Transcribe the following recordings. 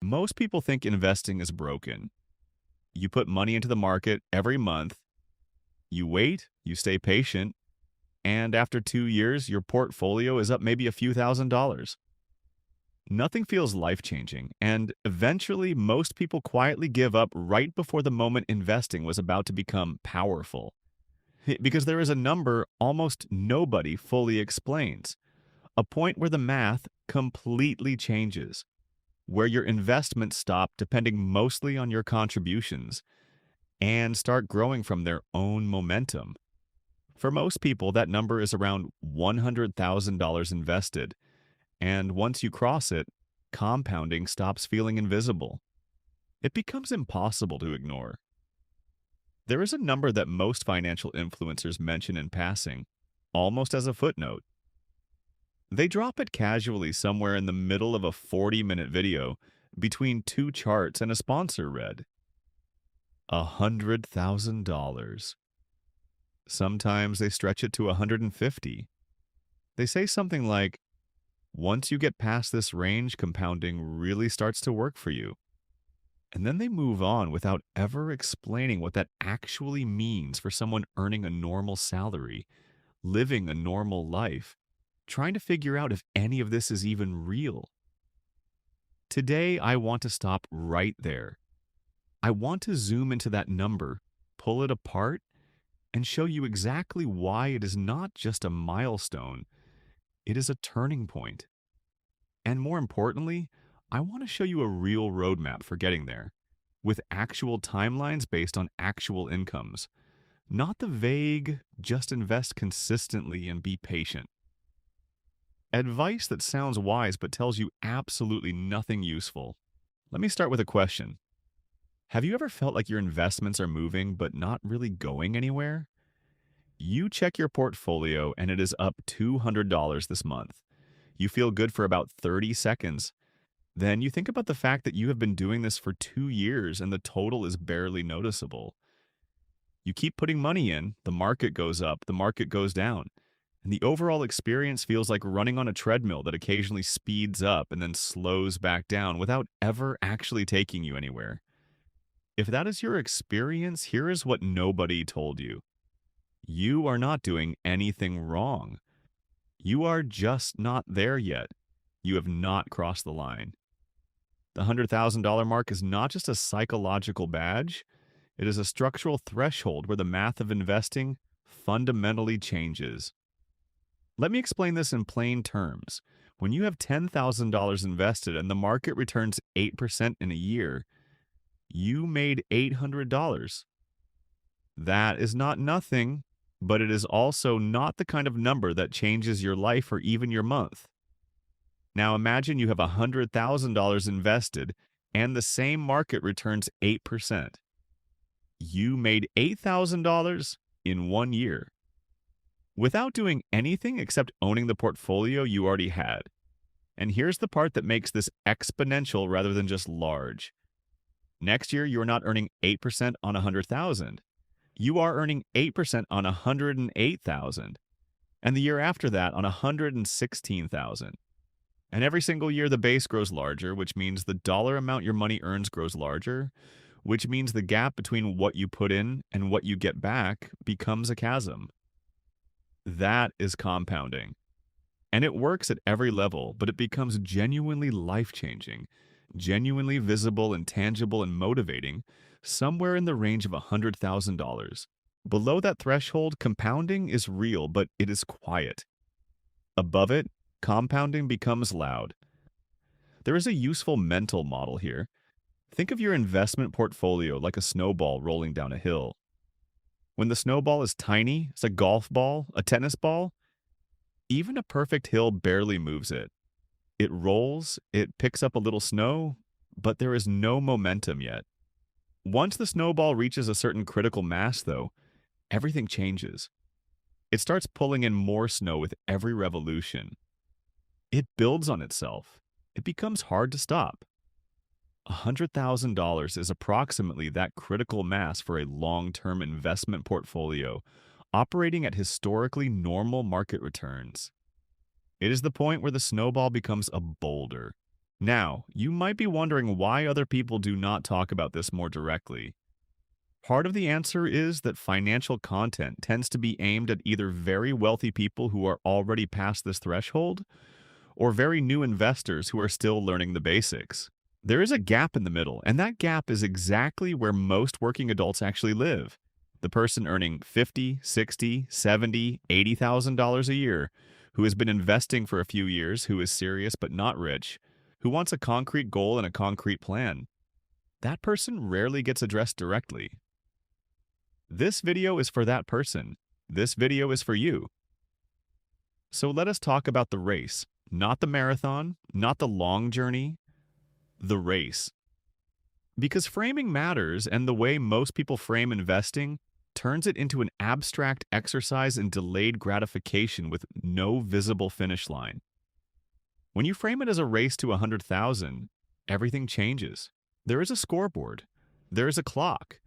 Most people think investing is broken. You put money into the market every month, you wait, you stay patient, and after 2 years, your portfolio is up maybe a few $1,000s. Nothing feels life changing, and eventually, most people quietly give up right before the moment investing was about to become powerful. Because there is a number almost nobody fully explains, a point where the math completely changes, where your investments stop depending mostly on your contributions and start growing from their own momentum. For most people, that number is around $100,000 invested, and once you cross it, compounding stops feeling invisible. It becomes impossible to ignore. There is a number that most financial influencers mention in passing, almost as a footnote. They drop it casually somewhere in the middle of a 40-minute video between two charts and a sponsor read. $100,000. Sometimes they stretch it to 150. They say something like, once you get past this range, compounding really starts to work for you. And then they move on without ever explaining what that actually means for someone earning a normal salary, living a normal life, trying to figure out if any of this is even real. Today, I want to stop right there. I want to zoom into that number, pull it apart, and show you exactly why it is not just a milestone, it is a turning point. And more importantly, I want to show you a real roadmap for getting there, with actual timelines based on actual incomes, not the vague, just invest consistently and be patient. Advice that sounds wise but tells you absolutely nothing useful. Let me start with a question. Have you ever felt like your investments are moving but not really going anywhere? You check your portfolio and it is up $200 this month. You feel good for about 30 seconds. Then you think about the fact that you have been doing this for 2 years and the total is barely noticeable. You keep putting money in, the market goes up, the market goes down, and the overall experience feels like running on a treadmill that occasionally speeds up and then slows back down without ever actually taking you anywhere. If that is your experience, here is what nobody told you. You are not doing anything wrong. You are just not there yet. You have not crossed the line. The $100,000 mark is not just a psychological badge, it is a structural threshold where the math of investing fundamentally changes. Let me explain this in plain terms. When you have $10,000 invested and the market returns 8% in a year, you made $800. That is not nothing, but it is also not the kind of number that changes your life or even your month. Now imagine you have $100,000 invested and the same market returns 8%. You made $8,000 in 1 year without doing anything except owning the portfolio you already had. And here's the part that makes this exponential rather than just large. Next year, you're not earning 8% on 100,000. You are earning 8% on 108,000. And the year after that on 116,000. And every single year, the base grows larger, which means the dollar amount your money earns grows larger, which means the gap between what you put in and what you get back becomes a chasm. That is compounding. And it works at every level, but it becomes genuinely life-changing, genuinely visible and tangible and motivating, somewhere in the range of $100,000. Below that threshold, compounding is real, but it is quiet. Above it, compounding becomes loud. There is a useful mental model here. Think of your investment portfolio like a snowball rolling down a hill. When the snowball is tiny, it's a golf ball, a tennis ball, even a perfect hill barely moves it. It rolls, it picks up a little snow, but there is no momentum yet. Once the snowball reaches a certain critical mass, though, everything changes. It starts pulling in more snow with every revolution. It builds on itself. It becomes hard to stop. $100,000 is approximately that critical mass for a long-term investment portfolio operating at historically normal market returns. It is the point where the snowball becomes a boulder. Now, you might be wondering why other people do not talk about this more directly. Part of the answer is that financial content tends to be aimed at either very wealthy people who are already past this threshold or very new investors who are still learning the basics. There is a gap in the middle, and that gap is exactly where most working adults actually live. The person earning 50, 60, 70, $80,000 a year, who has been investing for a few years, who is serious but not rich, who wants a concrete goal and a concrete plan. That person rarely gets addressed directly. This video is for that person. This video is for you. So let us talk about the race, not the marathon, not the long journey, the race. Because framing matters, and the way most people frame investing turns it into an abstract exercise in delayed gratification with no visible finish line. When you frame it as a race to 100,000, everything changes. There is a scoreboard. There is a clock.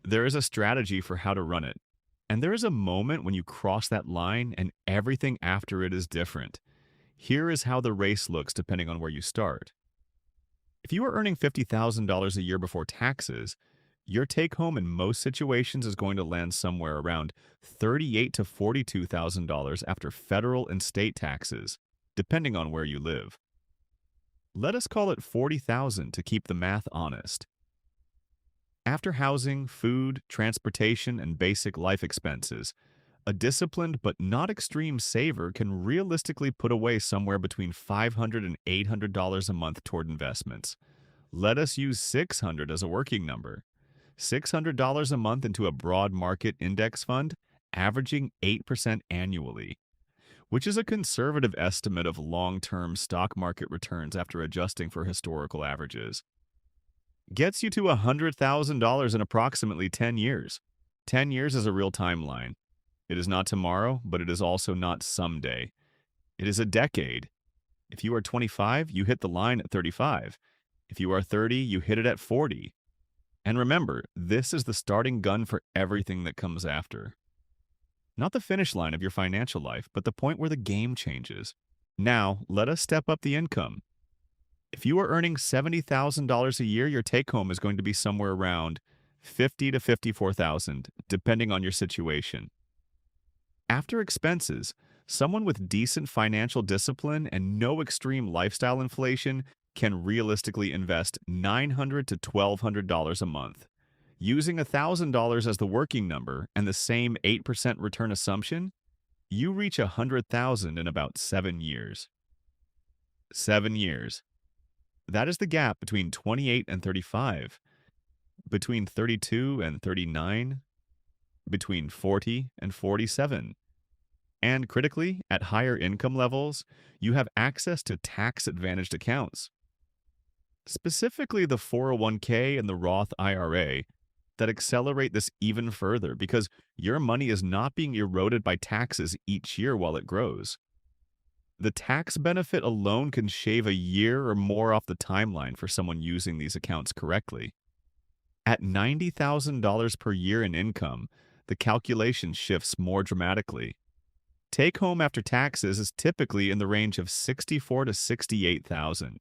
There is a strategy for how to run it. And there is a moment when you cross that line and everything after it is different. Here is how the race looks depending on where you start. If you are earning $50,000 a year before taxes, your take-home in most situations is going to land somewhere around $38,000 to $42,000 after federal and state taxes, depending on where you live. Let us call it $40,000 to keep the math honest. After housing, food, transportation, and basic life expenses, a disciplined but not extreme saver can realistically put away somewhere between $500 and $800 a month toward investments. Let us use $600 as a working number. $600 a month into a broad market index fund, averaging 8% annually, which is a conservative estimate of long-term stock market returns after adjusting for historical averages. Gets you to $100,000 in approximately 10 years. 10 years is a real timeline. It is not tomorrow, but it is also not someday. It is a decade. If you are 25, you hit the line at 35. If you are 30, you hit it at 40. And remember, this is the starting gun for everything that comes after. Not the finish line of your financial life, but the point where the game changes. Now, let us step up the income. If you are earning $70,000 a year, your take-home is going to be somewhere around $50,000 to $54,000, depending on your situation. After expenses, someone with decent financial discipline and no extreme lifestyle inflation can realistically invest $900 to $1,200 a month. Using $1,000 as the working number and the same 8% return assumption, you reach $100,000 in about 7 years. 7 years. That is the gap between 28 and 35, between 32 and 39, between 40 and 47. And critically, at higher income levels, you have access to tax-advantaged accounts, specifically the 401k and the Roth IRA, that accelerate this even further because your money is not being eroded by taxes each year while it grows. The tax benefit alone can shave a year or more off the timeline for someone using these accounts correctly. At $90,000 per year in income, the calculation shifts more dramatically. Take home after taxes is typically in the range of $64,000 to $68,000.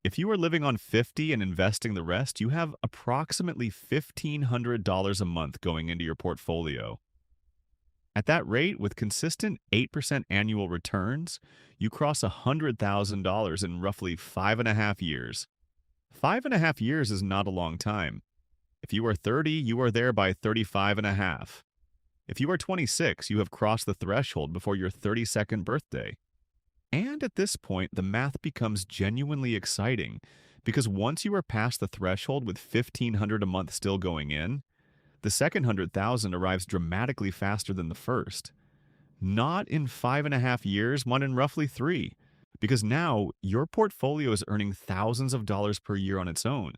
If you are living on $50,000 and investing the rest, you have approximately $1,500 a month going into your portfolio. At that rate, with consistent 8% annual returns, you cross $100,000 in roughly 5.5 years. 5.5 years is not a long time. If you are 30, you are there by 35.5. If you are 26, you have crossed the threshold before your 32nd birthday. And at this point, the math becomes genuinely exciting because once you are past the threshold with $1,500 a month still going in, the second 100,000 arrives dramatically faster than the first. Not in 5.5 years, but in roughly 3, because now your portfolio is earning thousands of dollars per year on its own,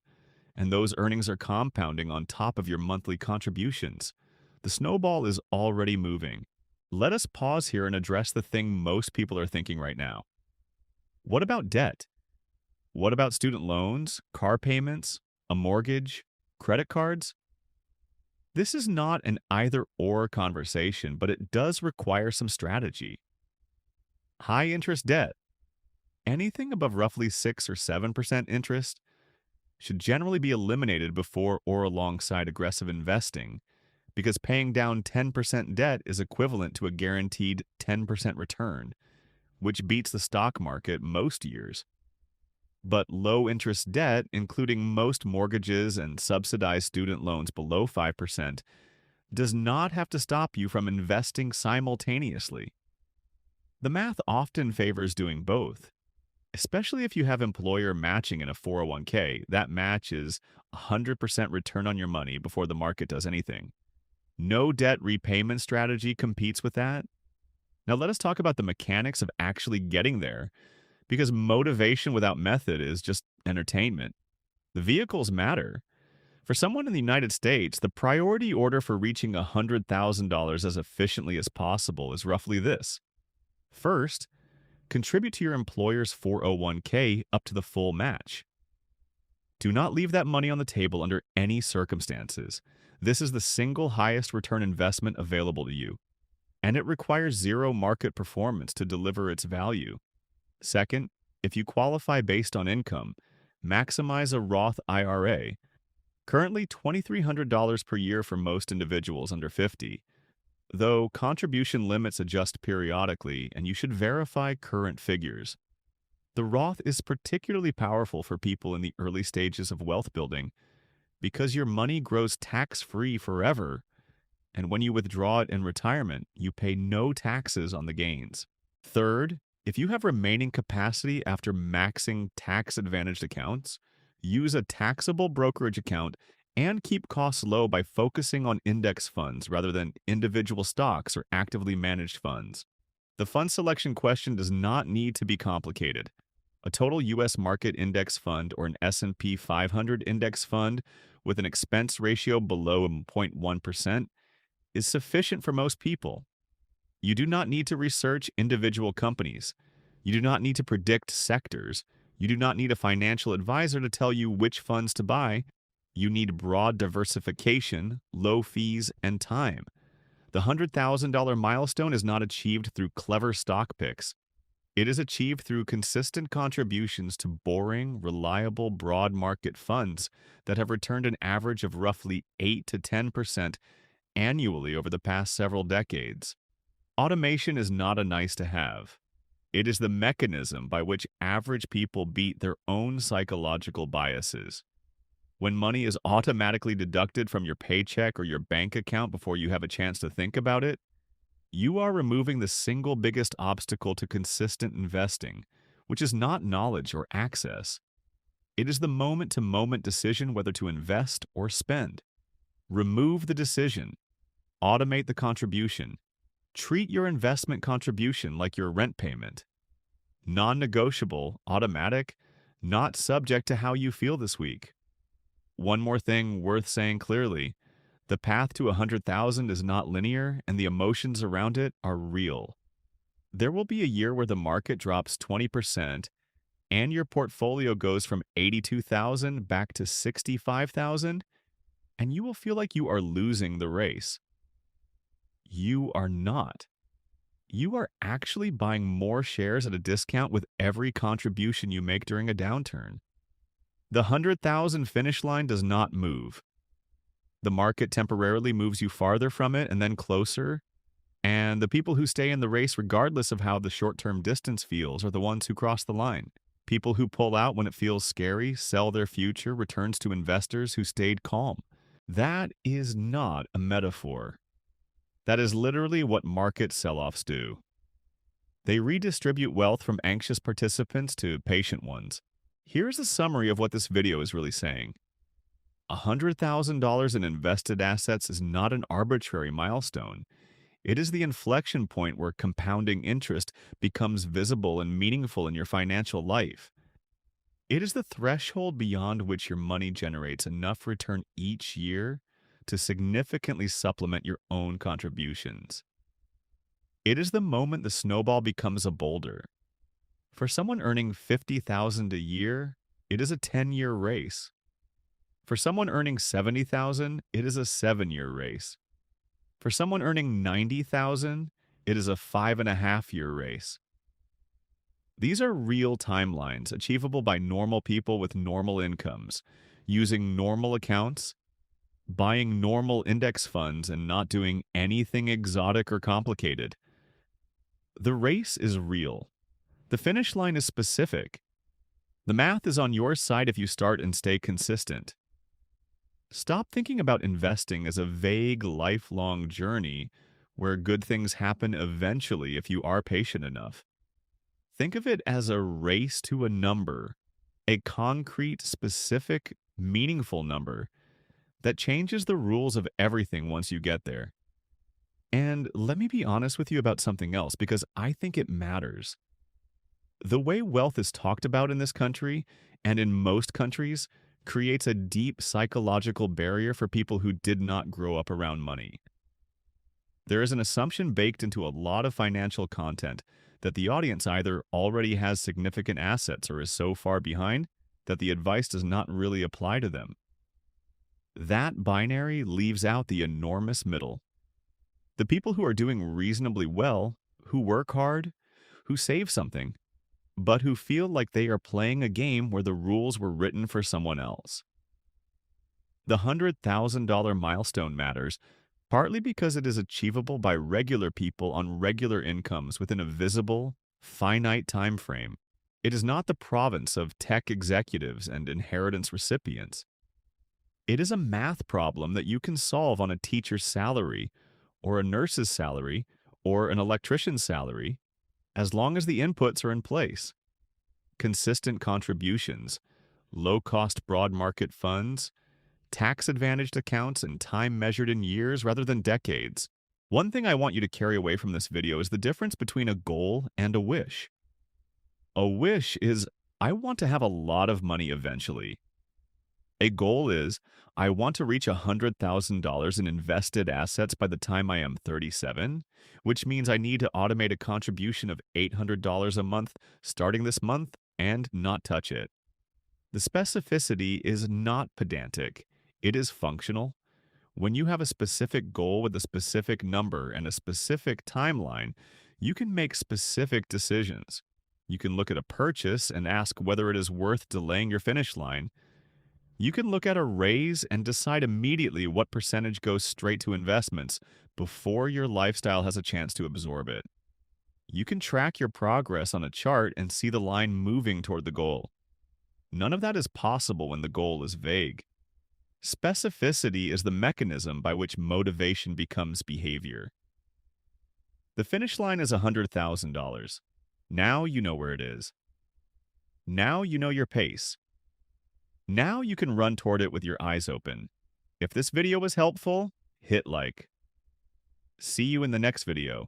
and those earnings are compounding on top of your monthly contributions. The snowball is already moving. Let us pause here and address the thing most people are thinking right now. What about debt? What about student loans, car payments, a mortgage, credit cards? This is not an either-or conversation, but it does require some strategy. High-interest debt. Anything above roughly 6 or 7% interest should generally be eliminated before or alongside aggressive investing because paying down 10% debt is equivalent to a guaranteed 10% return, which beats the stock market most years. But low interest debt, including most mortgages and subsidized student loans below 5%, does not have to stop you from investing simultaneously. The math often favors doing both, especially if you have employer matching in a 401k. That match is 100% return on your money before the market does anything. No debt repayment strategy competes with that. Now, let us talk about the mechanics of actually getting there, because motivation without method is just entertainment. The vehicles matter. For someone in the United States, the priority order for reaching $100,000 as efficiently as possible is roughly this. First, contribute to your employer's 401k up to the full match. Do not leave that money on the table under any circumstances. This is the single highest return investment available to you, and it requires zero market performance to deliver its value. Second, if you qualify based on income, maximize a Roth IRA, currently $2,300 per year for most individuals under 50, though contribution limits adjust periodically and you should verify current figures. The Roth is particularly powerful for people in the early stages of wealth building because your money grows tax-free forever, and when you withdraw it in retirement, you pay no taxes on the gains. Third, if you have remaining capacity after maxing tax-advantaged accounts, use a taxable brokerage account and keep costs low by focusing on index funds rather than individual stocks or actively managed funds. The fund selection question does not need to be complicated. A total U.S. market index fund or an S&P 500 index fund with an expense ratio below 0.1% is sufficient for most people. You do not need to research individual companies. You do not need to predict sectors. You do not need a financial advisor to tell you which funds to buy. You need broad diversification, low fees, and time. The $100,000 milestone is not achieved through clever stock picks. It is achieved through consistent contributions to boring, reliable, broad market funds that have returned an average of roughly 8 to 10% annually over the past several decades. Automation is not a nice to have. It is the mechanism by which average people beat their own psychological biases. When money is automatically deducted from your paycheck or your bank account before you have a chance to think about it, you are removing the single biggest obstacle to consistent investing, which is not knowledge or access. It is the moment-to-moment decision whether to invest or spend. Remove the decision. Automate the contribution. Treat your investment contribution like your rent payment. Non-negotiable, automatic, not subject to how you feel this week. One more thing worth saying clearly. The path to 100,000 is not linear, and the emotions around it are real. There will be a year where the market drops 20% and your portfolio goes from 82,000 back to 65,000, and you will feel like you are losing the race. You are not. You are actually buying more shares at a discount with every contribution you make during a downturn. The 100,000 finish line does not move. The market temporarily moves you farther from it and then closer, and the people who stay in the race regardless of how the short-term distance feels are the ones who cross the line. People who pull out when it feels scary, sell their future, returns to investors who stayed calm. That is not a metaphor. That is literally what market sell-offs do. They redistribute wealth from anxious participants to patient ones. Here's a summary of what this video is really saying. $100,000 in invested assets is not an arbitrary milestone. It is the inflection point where compounding interest becomes visible and meaningful in your financial life. It is the threshold beyond which your money generates enough return each year to significantly supplement your own contributions. It is the moment the snowball becomes a boulder. For someone earning $50,000 a year, it is a 10-year race. For someone earning $70,000, it is a 7-year race. For someone earning $90,000, it is a 5.5-year race. These are real timelines achievable by normal people with normal incomes, using normal accounts, buying normal index funds, and not doing anything exotic or complicated. The race is real. The finish line is specific. The math is on your side if you start and stay consistent. Stop thinking about investing as a vague, lifelong journey where good things happen eventually if you are patient enough. Think of it as a race to a number, a concrete, specific, meaningful number that changes the rules of everything once you get there. And let me be honest with you about something else because I think it matters. The way wealth is talked about in this country and in most countries creates a deep psychological barrier for people who did not grow up around money. There is an assumption baked into a lot of financial content that the audience either already has significant assets or is so far behind that the advice does not really apply to them. That binary leaves out the enormous middle. The people who are doing reasonably well, who work hard, who save something, but who feel like they are playing a game where the rules were written for someone else. The $100,000 milestone matters partly because it is achievable by regular people on regular incomes within a visible, finite time frame. It is not the province of tech executives and inheritance recipients. It is a math problem that you can solve on a teacher's salary, or a nurse's salary, or an electrician's salary, as long as the inputs are in place. Consistent contributions, low-cost broad market funds, tax-advantaged accounts, and time measured in years rather than decades. One thing I want you to carry away from this video is the difference between a goal and a wish. A wish is, I want to have a lot of money eventually. A goal is, I want to reach $100,000 in invested assets by the time I am 37, which means I need to automate a contribution of $800 a month starting this month and not touch it. The specificity is not pedantic. It is functional. When you have a specific goal with a specific number and a specific timeline, you can make specific decisions. You can look at a purchase and ask whether it is worth delaying your finish line. You can look at a raise and decide immediately what percentage goes straight to investments before your lifestyle has a chance to absorb it. You can track your progress on a chart and see the line moving toward the goal. None of that is possible when the goal is vague. Specificity is the mechanism by which motivation becomes behavior. The finish line is $100,000. Now you know where it is. Now you know your pace. Now you can run toward it with your eyes open. If this video was helpful, hit like. See you in the next video.